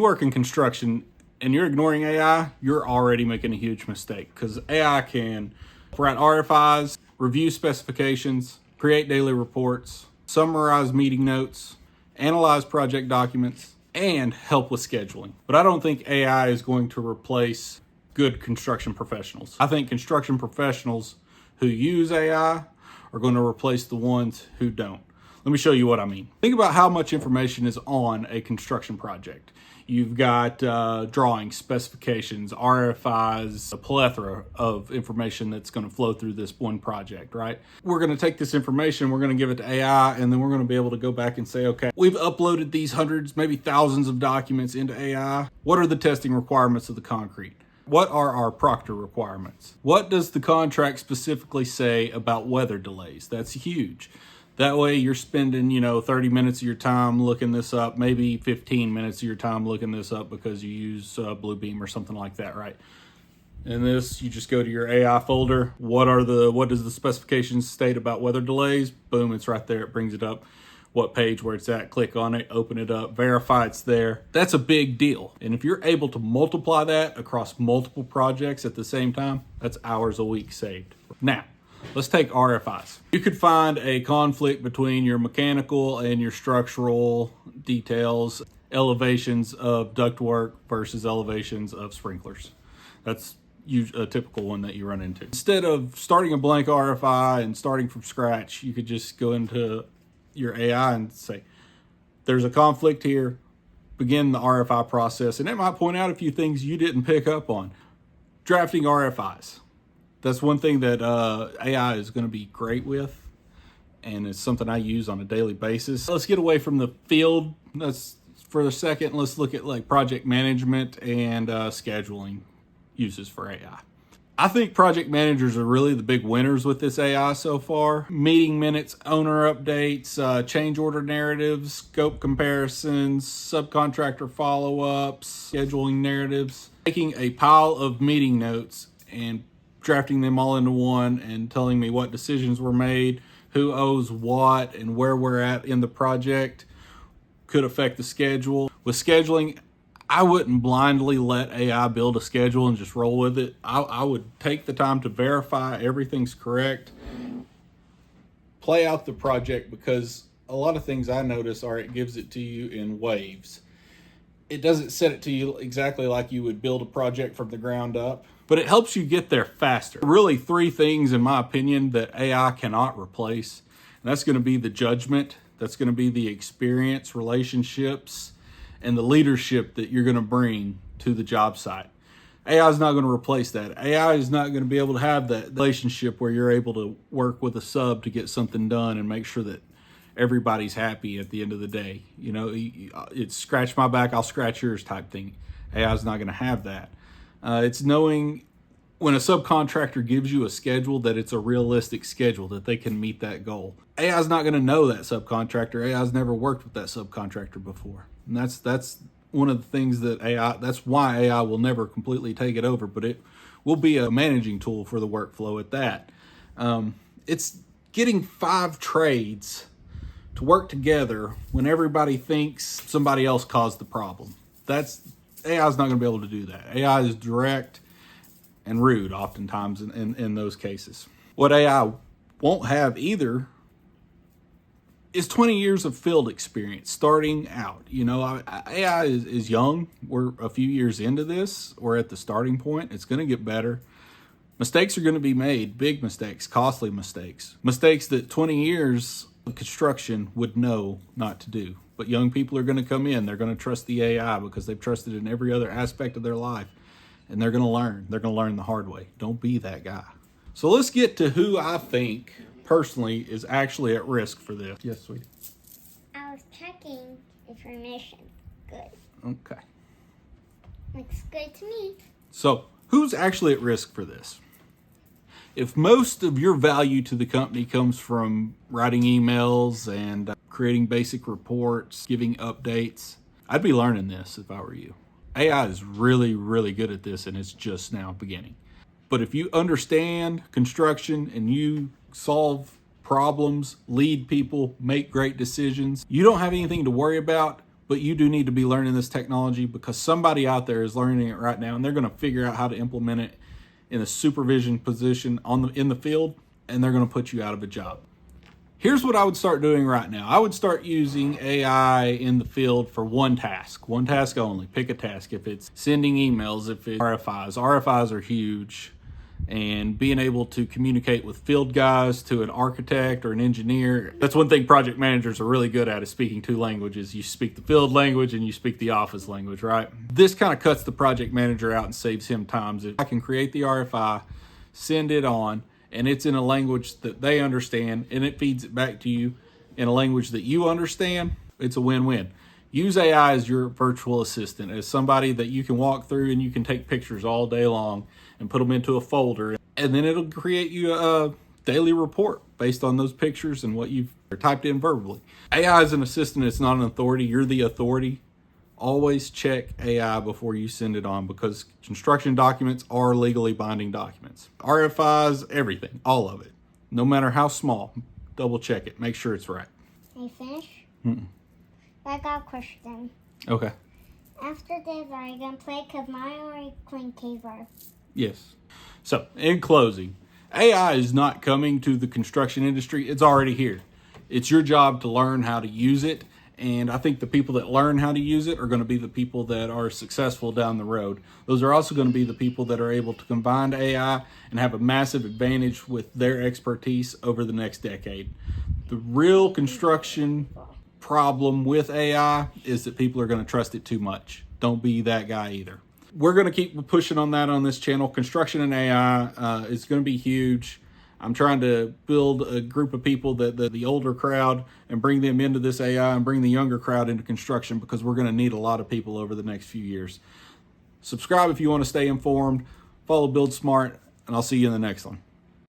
you work in construction and you're ignoring AI, you're already making a huge mistake, because AI can write RFIs, review specifications, create daily reports, summarize meeting notes, analyze project documents, and help with scheduling. But I don't think AI is going to replace good construction professionals. I think construction professionals who use AI are going to replace the ones who don't. Let me show you what I mean. Think about how much information is on a construction project. You've got drawings, specifications, RFIs, a plethora of information that's going to flow through this one project, right? We're going to take this information, we're going to give it to AI, and then we're going to be able to go back and say, okay, we've uploaded these hundreds, maybe thousands of documents into AI. What are the testing requirements of the concrete? What are our proctor requirements? What does the contract specifically say about weather delays? That's huge. That way you're spending, 30 minutes of your time looking this up, maybe 15 minutes of your time looking this up because you use Bluebeam or something like that, right? And this, you just go to your AI folder. What does the specifications state about weather delays? Boom, it's right there. It brings it up. What page, where it's at, click on it, open it up, verify it's there. That's a big deal. And if you're able to multiply that across multiple projects at the same time, that's hours a week saved. Now, let's take RFIs. You could find a conflict between your mechanical and your structural details, elevations of ductwork versus elevations of sprinklers. That's a typical one that you run into. Instead of starting a blank RFI and starting from scratch, you could just go into your AI and say, there's a conflict here, begin the RFI process, and it might point out a few things you didn't pick up on. Drafting RFIs. That's one thing that AI is going to be great with, and it's something I use on a daily basis. Let's get away from the field for a second. Let's look at like project management and scheduling uses for AI. I think project managers are really the big winners with this AI so far. Meeting minutes, owner updates, change order narratives, scope comparisons, subcontractor follow-ups, scheduling narratives. Taking a pile of meeting notes and drafting them all into one and telling me what decisions were made, who owes what, and where we're at in the project could affect the schedule. With scheduling, I wouldn't blindly let AI build a schedule and just roll with it. I would take the time to verify everything's correct, play out the project, because a lot of things I notice are it gives it to you in waves. It doesn't set it to you exactly like you would build a project from the ground up, but it helps you get there faster. Really, three things, in my opinion, that AI cannot replace. And that's going to be the judgment, that's going to be the experience, relationships, and the leadership that you're going to bring to the job site. AI is not going to replace that. AI is not going to be able to have that relationship where you're able to work with a sub to get something done and make sure that everybody's happy at the end of the day. It's scratch my back, I'll scratch yours type thing. AI is not going to have that. It's knowing when a subcontractor gives you a schedule that it's a realistic schedule, that they can meet that goal. AI is not going to know that subcontractor. AI has never worked with that subcontractor before. And that's one of the things that that's why AI will never completely take it over, but it will be a managing tool for the workflow at that. It's getting 5 trades to work together when everybody thinks somebody else caused the problem. AI is not going to be able to do that. AI is direct and rude oftentimes in those cases. What AI won't have either is 20 years of field experience starting out. AI is young. We're a few years into this. We're at the starting point. It's going to get better. Mistakes are going to be made, big mistakes, costly mistakes that 20 years of construction would know not to do. But young people are going to come in. They're going to trust the AI because they've trusted it in every other aspect of their life. And they're going to learn. They're going to learn the hard way. Don't be that guy. So let's get to who I think personally is actually at risk for this. Yes, sweetie. I was checking information. Good. Okay. Looks good to me. So who's actually at risk for this? If most of your value to the company comes from writing emails and creating basic reports, giving updates, I'd be learning this if I were you. AI is really, really good at this, and it's just now beginning. But if you understand construction and you solve problems, lead people, make great decisions, you don't have anything to worry about but you do need to be learning this technology because somebody out there is learning it right now, and they're going to figure out how to implement it in a supervision position in the field, and they're going to put you out of a job. Here's what I would start doing right now. I would start using AI in the field for one task only. Pick a task. If it's sending emails, if it's RFIs are huge. And being able to communicate with field guys to an architect or an engineer. That's one thing project managers are really good at, is speaking two languages. You speak the field language and you speak the office language, right? This kind of cuts the project manager out and saves him time. If I can create the RFI, send it on, and it's in a language that they understand, and it feeds it back to you in a language that you understand, it's a win-win. Use AI as your virtual assistant, as somebody that you can walk through and you can take pictures all day long and put them into a folder, and then it'll create you a daily report based on those pictures and what you've typed in verbally. AI is an assistant, it's not an authority. You're the authority. Always check AI before you send it on, because construction documents are legally binding documents. RFIs, everything, all of it. No matter how small, double check it. Make sure it's right. Can you finish? Mm-mm. I got a question. Okay. After this, are you going to play? Because mine already cleaned keyboard. Yes. So, in closing, AI is not coming to the construction industry. It's already here. It's your job to learn how to use it. And I think the people that learn how to use it are going to be the people that are successful down the road. Those are also going to be the people that are able to combine AI and have a massive advantage with their expertise over the next decade. The real construction problem with AI is that people are going to trust it too much. Don't be that guy either. We're going to keep pushing on that on this channel. Construction and AI is going to be huge. I'm trying to build a group of people, that the older crowd, and bring them into this AI and bring the younger crowd into construction, because we're going to need a lot of people over the next few years. Subscribe if you want to stay informed. Follow Build Smart, and I'll see you in the next one.